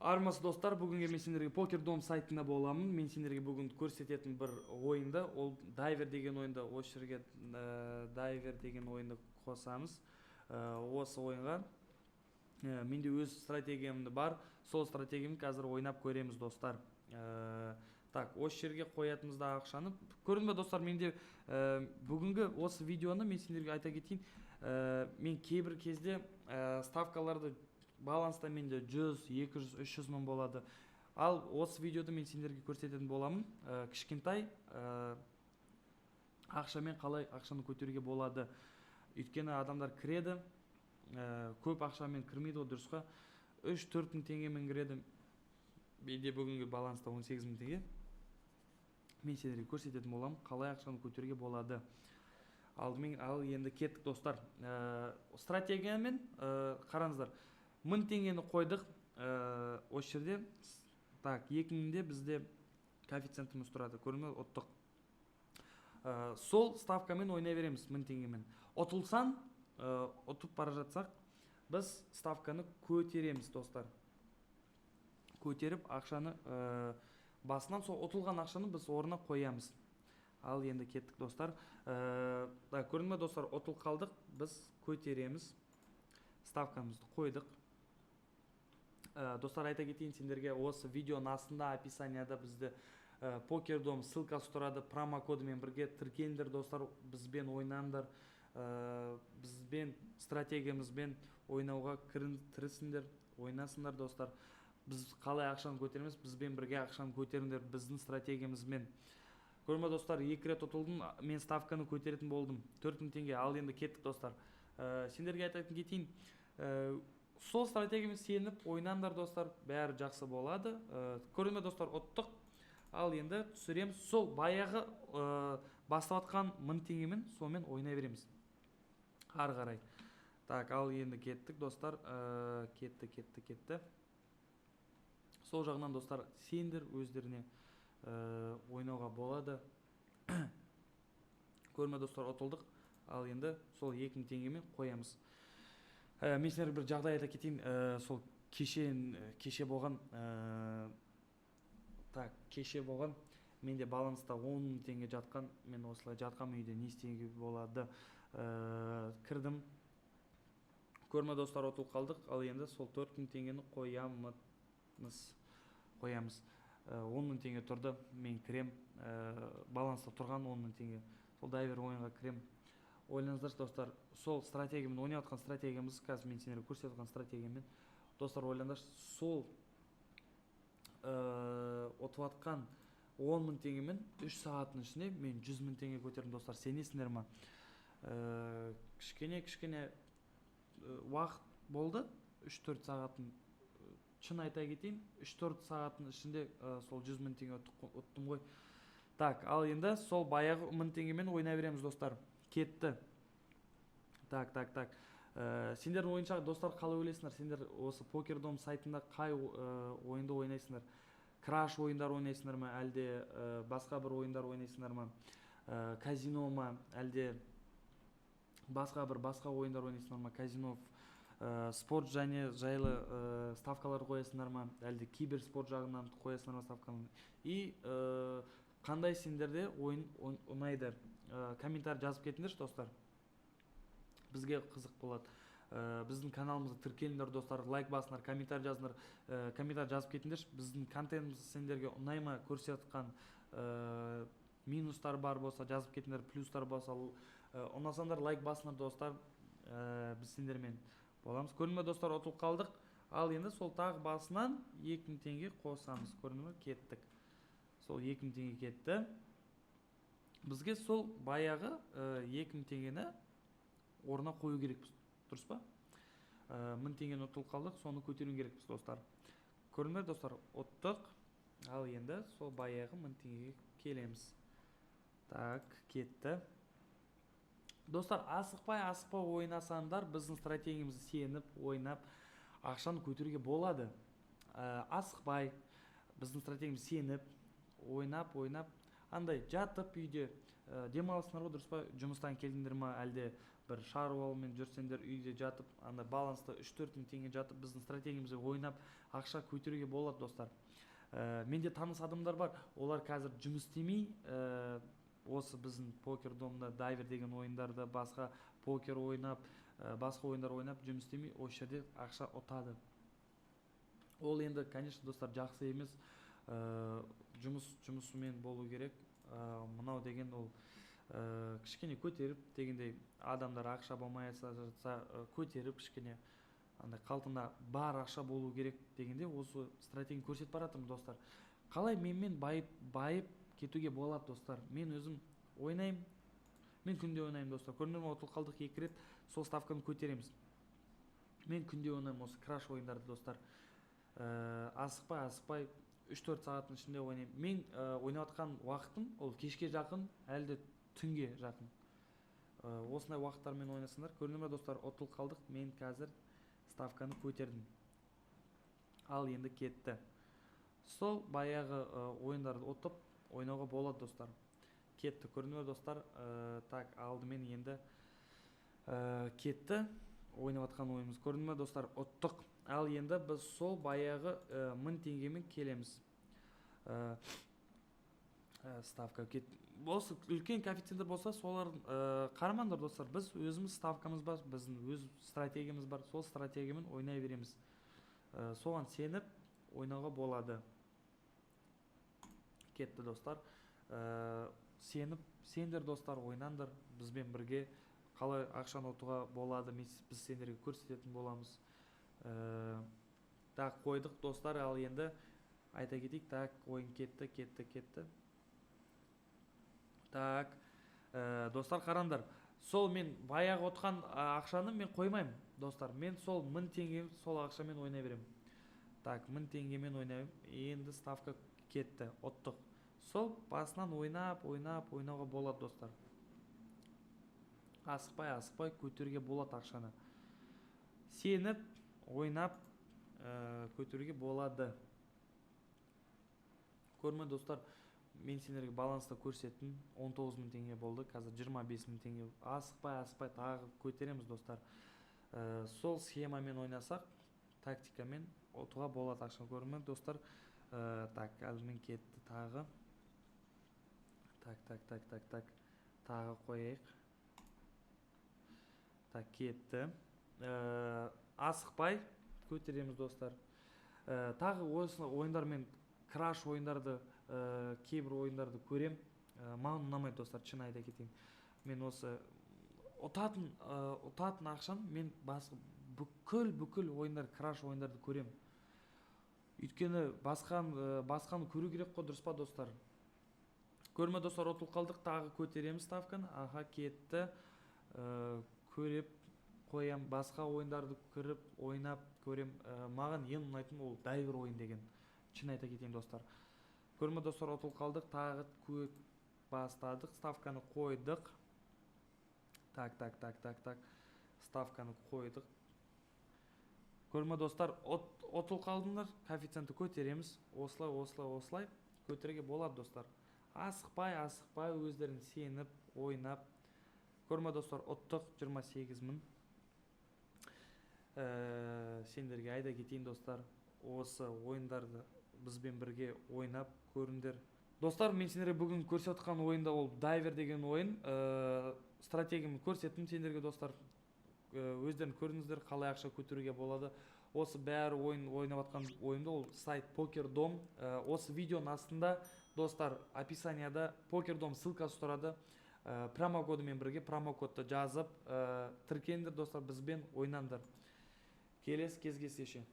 Армысыз достар, бүгінге мен сендерге PokerDom сайтында боламын. Мен сендерге бүгін көрсететін бір ойынды, ол дайвер деген ойынды, осы жерге дайвер деген ойынды қосамыз. Осы ойынға менде өз стратегиямды бар, сол стратегиямды қазір ойнап көреміз достар. Так, осы жерге қоятымызда ақшаны. Көрдің бе достар, менде бүгінгі осы видеоны мен сендерге айта кетейін. Мен кейбір кезде ставкаларды баланста менде 100, 200, 300 мың болады. Ал осы видеода мен сендерге көрсететін боламын. Кішкентай ақшамен қалай ақшаны көтеруге болады. Өйткені адамдар кіреді, көп ақшамен кірмейді, о дұрыс қой. 3-4 мың теңгемен кіреді. Менде бүгінгі баланста 18 мың теңге. Мен сендерге көрсететін боламын, қалай ақшаны көтеруге болады. Ал енді кеттік достар. Стратегиямен қараңыздар. 1000 теңгені қойдық осы жерде. Так, 2000-де бізде коэффициентіміз тұрады. Көрдіңіз бе, ұттық. Сол ставкамен ойнай береміз 1000 теңгемен. Ұтылсан, ұтып бара жатсақ, біз ставканы көтереміз достар. Көтеріп ақшаны басынан сол ұтылған ақшаны біз орнына қоямыз. Ал енді кеттік достар. Көрдіңіз бе достар, ұтыл қалдық, біз көтереміз. Ставкамызды қойдық. Достар, айта кетейін сендерге, осы видеоның астында описанияда бізді PokerDom ссылкасы тұрады. Промокодымен бірге тіркеліңдер достар, бізбен ойнаңдар, бізбен стратегиямызбен ойнауға кірісіңдер, ойнасыңдар достар. Біз қалай ақшаны көтереміз, бізбен бірге ақшаны көтеріңдер біздің стратегиямызбен. Көрме достар, 2 рет ұтылдым, мен ставканы көтеретін болдым, 4000 теңге. Ал енді кеттік достар. Сендерге айтатын кетейін, сол стратегиямен сеніп ойнаңдар достар, бәрі жақсы болады. Көрме достар, ұттық. Ал енді түсіреміз, сол баяғы бастап атқан 1000 теңгемен сонымен ойнай береміз ары қарай. Так, ал енді кеттік достар. Кетті. Сол жағынан достар, сендер өздеріне ойнауға болады. Көрме достар, ұтылдық. Ал енді сол 2000 теңгемен қоямыз. Мен сендерге бір жағдай айта кетейін. Сол кеше болған, менде баланста 10 мың теңге жатқан. Мен осылай жатқан үйде не істеуге болады. Кірдім. Көрме достар, ұтыл қалдық. Ал енді сол 4000 теңгені қоямыз. 10 мың теңге тұрды, мен кірем. Баланста тұрған 10 мың теңге. Сол дайвер ойынға кірем. Ойлаңыздар достар, сол стратегиямен, ойнап атқан стратегиямыз, қазір мен сендерге көрсетіп атқан стратегиямен. Достар, ойлаңдар, сол ұтып атқан 10 мың теңгемен 3 сағаттың ішінде мен 100 мың теңге көтердім достар. Сенесіңдер ма? Кішкене уақыт болды, 3-4 сағаттың. Шын айта кетейін, 3-4 сағаттың ішінде сол 100 мың теңге ұттым ғой. Так, ал енді сол баяғы 1000 теңгемен ойнай береміз достар. Кетті. Так. Сендердің ойынша достар, қалай ойлайсыңдар? Сендер осы PokerDom сайтында қай ойынды ойнайсыңдар? Краш ойындар ойнайсыңдар ма? Әлде басқа бір ойындар ойнайсыңдар ма? Казино ма? Әлде басқа ойындар ойнайсыңдар ма? Казино, спорт және жайлы ставкалар қоясыңдар ма? Әлде киберспорт жағынан қоясыңдар ма ставканы? И қандай сендерде ойын ұнайды? Комментарий жазып кетіңдерші достар. Бізге қызық болады. Біздің каналымызды тіркеліңдер достар, лайк басыңдар, комментарий жазыңдар. Комментарий жазып кетіңдерші. Біздің контентіміз сендерге ұнай ма? Көрсеткен минустар бар болса жазып кетіңдер, плюстар болса ұнасаңдар лайк басыңдар достар. Біз сендермен боламыз. Көрдің бе достар, ұтылып қалдық. Ал енді сол тағы басынан 2000 теңге қосамыз. Көрдің бе? Кеттік. Сол 2000 теңге кетті. Бізге сол баяғы 2000 теңгені орнына қою керекпіз. Дұрыс па? 1000 теңгені ұтылып қалдық, соны көтеру керекпіз достар. Көрдіңдер достар, ұттық. Ал енді сол баяғы 1000 теңгеге келеміз. Так, кетті. Достар, асықпай ойнасаңдар, біздің стратегиямызды сеніп, ойнап, ақшаны көтеруге болады. Асықпай, біздің стратегиямызды сеніп, ойнап, андай жатып үйде демаласыңдар ғой, дұрыс па? Жұмыстан келдіңдер ма, әлде бір шаруамен жүрсеңдер үйде жатып андай баланста 3-4 мың теңге жатып біздің стратегиямызды ойнап ақша көтеруге болады достар. Менде таныс адамдар бар, олар қазір жұмыс істемей осы біздің покер домда дайвер деген ойындарды басқа покер ойнап басқа ойындар ойнап жұмыс істемей осы жерде ақша ұтады. Ол енді конечно достар жақсы емес, жұмысымен болу керек. Мынау деген ол кішкене көтеріп дегендей адамдар ақша болмай жатса көтеріп кішкене андай қалтында бар ақша болу керек дегенде осы стратегияны көрсетіп баратырмын достар. Қалай менімен байып кетуге болады достар. Мен өзім ойнаймын, мен күнде ойнаймын достар. Көрдіңдер ме, ұтылып қалдық 2 рет, сол ставканы көтереміз. Мен күнде ойнаймын осы краш ойындарды достар. Асықпай 3-4 сағаттың ішінде ойнаймын. Мен ойнап жатқан уақытым ол кешке жақын, әлде түнге жақын. Осындай уақыттармен ойнасыңдар. Көрдіңдер ме достар, ұтылып қалдық. Мен қазір ставканы көтердім. Ал енді кетті. Сол баяғы ойындарды ұтып ойнауға болады достар. Кетті. Көрдіңдер ме достар? Так, алдымен енді кетті. Ойнап жатқан ойымыз. Көрдіңдер ме достар? Ұттық. Ал енді біз сол баяғы 1000 теңгемен келеміз. Ставка кетті. Осы үлкен коэффициенттер болса, солардың қарамаңдар достар. Біз өзіміз ставкамыз бар, біздің өз стратегиямыз бар. Сол стратегиямен ойнай береміз. Соған сеніп ойнауға болады. Кетті достар. Сендер достар ойнаңдар, бізбен бірге қалай ақшаны ұтуға болады, біз сендерге көрсететін боламыз. Так, қойдық достар. Ал енді айта кетейік. Так, ойын кетті. Так, достар қараңдар. Сол мен баяғы отқан ақшаны мен қоймаймын достар. Мен сол 1000 теңге сол ақшамен ойнай беремін. Так, 1000 теңгемен ойнаймын. Енді ставка кетті, ұттық. Сол басынан ойнауға болады достар. Асықпай көтеруге болады ақшаны. Сеніп ойнап көтеруге болады. Көрме достар, мен сендерге баланста көрсеттім. 19 000 теңге болды, қазір 25 000 теңге. Асықпай тағы көтереміз достар. Сол схемамен ойнасақ, тактикамен ұтуға болады ақшаны. Көрме достар. Так, әлмен кетті тағы. Так. Тағы қойайық. Так, кетті. Асықпай көтереміз достар. Тағы осы ойындармен краш ойындарды, кейбір ойындарды көрем. Маған ұнамайды достар, шын айта кетейін. Мен осы ұтатын ақшаны мен бүкіл ойындар, краш ойындарды көрем. Өйткені басқаны көру керек қой, дұрыс па достар? Көрме достар, ұтылып қалдық, тағы көтереміз ставканы. Аха, кетті. Көріп қоям, басқа ойындарды көріп ойнап көрем. Маған ең ұнайтын ол дайвер ойын деген. Шын айта кетейін достар. Көрме достар, ұтылып қалдық, тағы бастадық, ставканы қойдық. Так. Ставканы қойдық. Көрме достар, ұтылып қалдыңдар, коэффициентті көтереміз. Осылай көтеруге болады достар. Асықпай өздерін сеніп ойнап. Көрме достар, ұттық 28 000. Сендерге айта кетейін достар, осы ойындарды бізбен бірге ойнап көріңдер. Достар, мен сендерге бүгін көрсетіп жатқан ойында ол дайвер деген ойын. Стратегиямды көрсеттім сендерге достар. Өздерін көріңіздер, қалай ақша көтеруге болады. Осы бәрі ойнап жатқан ойында ол сайт PokerDom. Осы видеоның астында достар, описанияда PokerDom ссылкасы тұрады. Промокодымен бірге промокодты жазып тіркеліңдер достар, бізбен ойнаңдар. Келесі кездескенше.